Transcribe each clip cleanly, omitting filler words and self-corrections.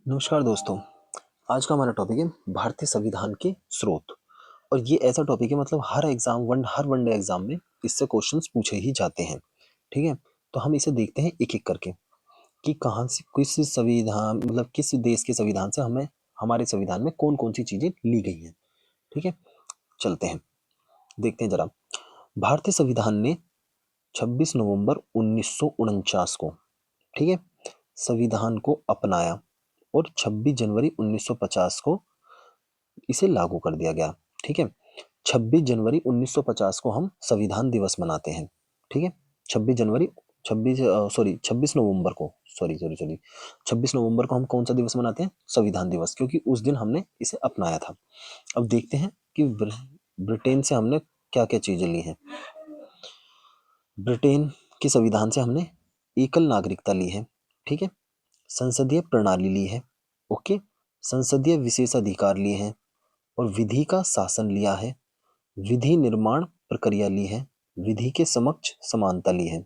नमस्कार दोस्तों। आज का हमारा टॉपिक है भारतीय संविधान के स्रोत। और ये ऐसा टॉपिक है, मतलब हर वनडे एग्जाम में इससे क्वेश्चंस पूछे ही जाते हैं। ठीक है, तो हम इसे देखते हैं एक एक करके कि कहाँ से किस संविधान, मतलब किस देश के संविधान से हमें हमारे संविधान में कौन कौन सी चीजें ली गई हैं। ठीक है, चलते हैं, देखते हैं जरा। भारतीय संविधान ने 26 नवंबर 1949 को, ठीक है, संविधान को अपनाया और 26 जनवरी 1950 को इसे लागू कर दिया गया। ठीक है, 26 जनवरी 1950 को हम संविधान दिवस मनाते हैं। ठीक है, 26 जनवरी 26 सॉरी 26 नवंबर को, सॉरी सॉरी सॉरी 26 नवंबर को हम कौन सा दिवस मनाते हैं? संविधान दिवस, क्योंकि उस दिन हमने इसे अपनाया था। अब देखते हैं कि ब्रिटेन से हमने क्या क्या चीजें ली हैं। ब्रिटेन के संविधान से हमने एकल नागरिकता ली है। ठीक है, संसदीय प्रणाली ली है। ओके, संसदीय विशेषाधिकार लिए हैं और विधि का शासन लिया है। विधि निर्माण प्रक्रिया ली है। विधि के समक्ष समानता ली है।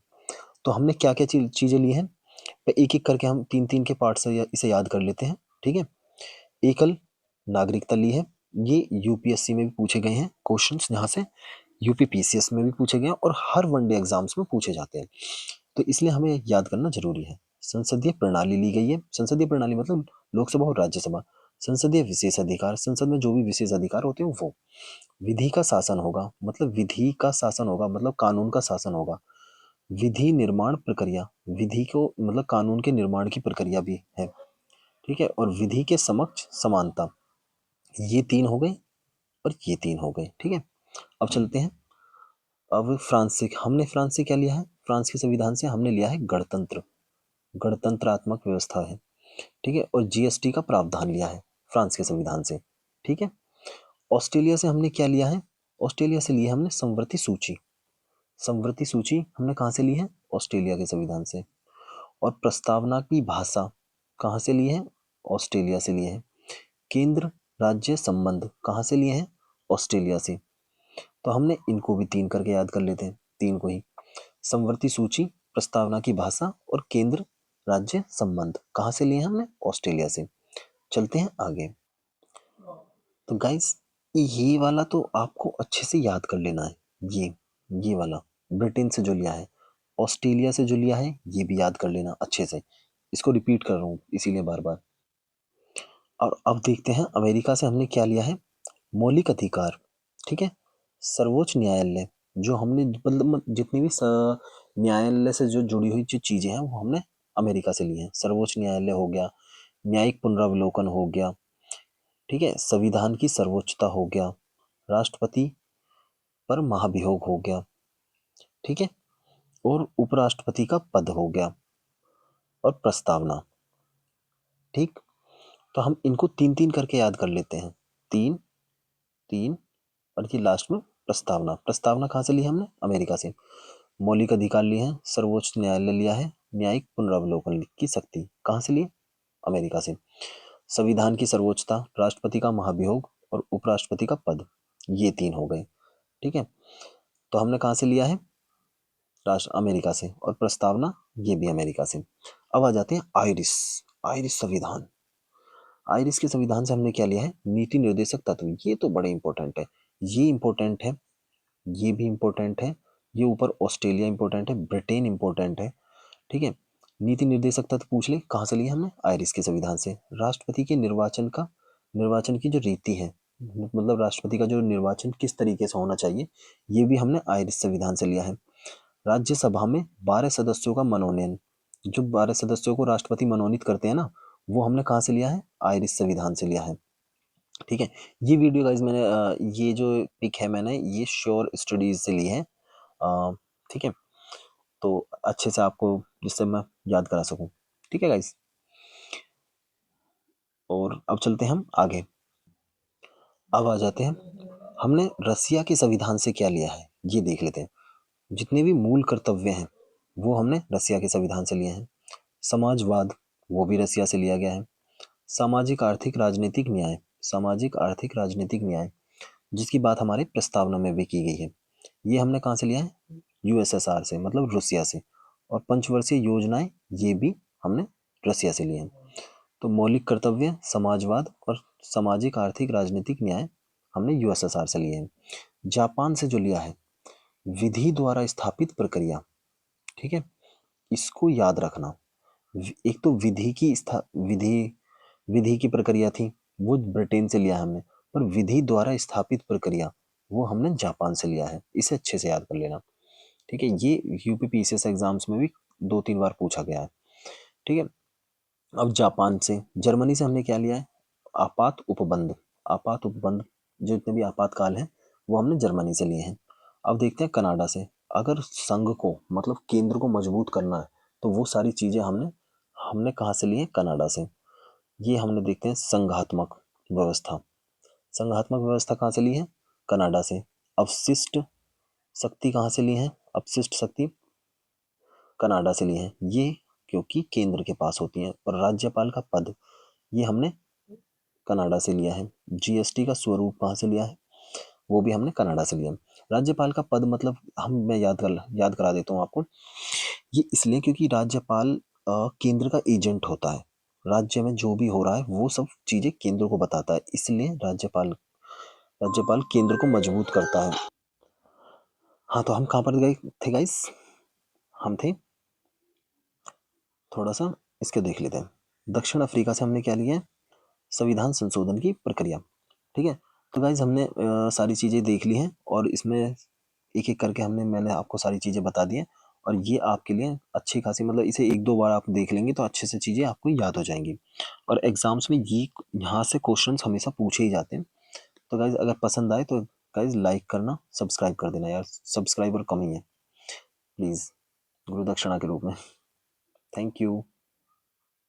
तो हमने क्या क्या चीजें ली हैं, एक एक करके हम तीन तीन के पार्ट से इसे याद कर लेते हैं। ठीक है, एकल नागरिकता ली है। ये यूपीएससी में भी पूछे गए हैं क्वेश्चंस, यहाँ से यूपीपीसीएस में भी पूछे गए हैं और हर वनडे एग्जाम्स में पूछे जाते हैं, तो इसलिए हमें याद करना जरूरी है। संसदीय प्रणाली ली गई है। संसदीय प्रणाली मतलब लोकसभा और राज्यसभा। संसदीय विशेष अधिकार, संसद में जो भी विशेष अधिकार होते हैं वो। विधि का शासन होगा, मतलब विधि का शासन होगा, मतलब कानून का शासन होगा। विधि निर्माण प्रक्रिया, विधि को मतलब कानून के निर्माण की प्रक्रिया भी है। ठीक है, और विधि के समक्ष समानता, ये तीन हो गए और ये तीन हो गए। ठीक है, अब चलते हैं। अब फ्रांस से क्या लिया है? फ्रांस के संविधान से हमने लिया है गणतंत्र, गणतंत्रात्मक व्यवस्था है। ठीक है, और जीएसटी का प्रावधान लिया है फ्रांस के संविधान से। ठीक है, ऑस्ट्रेलिया से हमने क्या लिया है? ऑस्ट्रेलिया से लिया हमने संवृत्ति सूची। संवृत्ति सूची हमने कहाँ से ली है? ऑस्ट्रेलिया के संविधान से। और प्रस्तावना की भाषा कहाँ से ली है? ऑस्ट्रेलिया से लिए है। केंद्र राज्य संबंध कहाँ से लिए हैं? ऑस्ट्रेलिया से। तो हमने इनको भी तीन करके याद कर लेते हैं, तीन को ही। संवृत्ति सूची, प्रस्तावना की भाषा और केंद्र राज्य संबंध कहाँ से लिए हैं हमने? ऑस्ट्रेलिया से। चलते हैं आगे। तो गाइस, ये वाला तो आपको अच्छे से याद कर लेना है। ये वाला ब्रिटेन से जो लिया है, ऑस्ट्रेलिया से जो लिया है, ये भी याद कर लेना अच्छे से। इसको रिपीट कर रहा हूँ इसीलिए बार बार। और अब देखते हैं अमेरिका से हमने क्या लिया है? मौलिक अधिकार। ठीक है, सर्वोच्च न्यायालय, जो हमने मतलब जितनी भी न्यायालय से जो जुड़ी हुई जो चीजें हैं वो हमने अमेरिका से ली हैं। सर्वोच्च न्यायालय हो गया, न्यायिक पुनरावलोकन हो गया, ठीक है, संविधान की सर्वोच्चता हो गया, राष्ट्रपति पर महाभियोग हो गया, ठीक है, और उपराष्ट्रपति का पद हो गया, और प्रस्तावना। ठीक, तो हम इनको तीन तीन करके याद कर लेते हैं। तीन, तीन, और ये लास्ट में प्रस्तावना। प्रस्तावना कहाँ से ली है हमने? अमेरिका से। मौलिक अधिकार लिए हैं, सर्वोच्च न्यायालय लिया है, न्यायिक पुनरावलोकन की शक्ति कहाँ से लिए? अमेरिका से। संविधान की सर्वोच्चता, राष्ट्रपति का महाभियोग और उपराष्ट्रपति का पद, ये तीन हो गए। ठीक है, तो हमने कहाँ से लिया है? राष्ट्र अमेरिका से। और प्रस्तावना, ये भी अमेरिका से। अब आ जाते हैं आयरिश। आयरिश संविधान। आयरिश के संविधान से हमने क्या लिया है? नीति निर्देशक तत्व। ये तो बड़े इंपॉर्टेंट है, ये इंपॉर्टेंट है, ये भी इंपॉर्टेंट है, ये ऊपर ऑस्ट्रेलिया इंपॉर्टेंट है, ब्रिटेन इंपॉर्टेंट है। ठीक है, नीति निर्देशक तत्व पूछ ले कहाँ से लिए हमने? आयरिश के संविधान से। राष्ट्रपति के निर्वाचन की जो रीति है, मतलब राष्ट्रपति का जो निर्वाचन किस तरीके से होना चाहिए, ये भी हमने आयरिश संविधान से लिया है। राज्यसभा में 12 सदस्यों का मनोनयन, जो 12 सदस्यों को राष्ट्रपति मनोनीत करते हैं ना, वो हमने कहाँ से लिया है? आयरिश संविधान से लिया है। ठीक है, ये वीडियो गाइज मैंने ये जो पिक है मैंने ये श्योर स्टडीज से ली है। ठीक है, तो अच्छे से आपको, जिससे मैं याद करा सकूं। ठीक है गाइज, और अब चलते हैं हम आगे। अब आ जाते हैं, हमने रसिया के संविधान से क्या लिया है, ये देख लेते हैं। जितने भी मूल कर्तव्य हैं वो हमने रसिया के संविधान से लिए हैं। समाजवाद, वो भी रसिया से लिया गया है। सामाजिक आर्थिक राजनीतिक न्याय, सामाजिक आर्थिक राजनीतिक न्याय, जिसकी बात हमारे प्रस्तावना में भी की गई है, ये हमने कहाँ से लिया है? यूएसएसआर से, मतलब रूसिया से। और पंचवर्षीय योजनाएं, ये भी हमने रसिया से लिए हैं। तो मौलिक कर्तव्य, समाजवाद और सामाजिक, आर्थिक, राजनीतिक न्याय हमने यूएसएसआर से लिए हैं। जापान से जो लिया है, विधि द्वारा स्थापित प्रक्रिया, ठीक है, इसको याद रखना। एक तो विधि की प्रक्रिया थी, वो ब्रिटेन से लिया है हमने, पर विधि द्वारा स्थापित प्रक्रिया वो हमने जापान से लिया है। इसे अच्छे से याद कर लेना, ठीक है। ये यूपीपीसीएस एग्जाम्स में भी 2-3 बार पूछा गया है, ठीक है। अब जापान से, जर्मनी से हमने क्या लिया है, आपात उपबंध, जितने भी आपातकाल हैं वो हमने जर्मनी से लिए हैं। अब देखते हैं कनाडा से। अगर संघ को मतलब केंद्र को मजबूत करना है तो वो सारी चीजें हमने हमने कहाँ से लिए हैं, कनाडा से। ये हमने देखते हैं संघात्मक व्यवस्था। संघात्मक व्यवस्था कहाँ से ली है, कनाडा से। अवशिष्ट शक्ति कहाँ से ली है, अपशिष्ट शक्ति कनाडा से ली है। ये क्योंकि केंद्र के पास होती है। और राज्यपाल का पद, ये हमने कनाडा से लिया है। जीएसटी का स्वरूप कहाँ से लिया है, वो भी हमने कनाडा से लिया है। राज्यपाल का पद मतलब मैं याद करा देता हूँ आपको। ये इसलिए क्योंकि राज्यपाल केंद्र का एजेंट होता है। राज्य में जो भी हो रहा है वो सब चीजें केंद्र को बताता है, इसलिए राज्यपाल केंद्र को मजबूत करता है। हाँ, तो हम कहाँ पर गए थे गाइस, हम थे, थोड़ा सा इसके देख लेते हैं। दक्षिण अफ्रीका से हमने क्या लिया है, संविधान संशोधन की प्रक्रिया, ठीक है। तो गाइज हमने सारी चीज़ें देख ली हैं, और इसमें एक एक करके मैंने आपको सारी चीज़ें बता दी हैं। और ये आपके लिए अच्छी खासी, मतलब इसे 1-2 बार आप देख लेंगे तो अच्छे से चीज़ें आपको याद हो जाएंगी। और एग्जाम्स में ये यहाँ से क्वेश्चंस हमेशा पूछे ही जाते हैं। तो गाइज अगर पसंद आए तो गाइज लाइक करना, सब्सक्राइब कर देना यार, सब्सक्राइबर कम ही है, प्लीज़, गुरु दक्षिणा के रूप में। Thank you.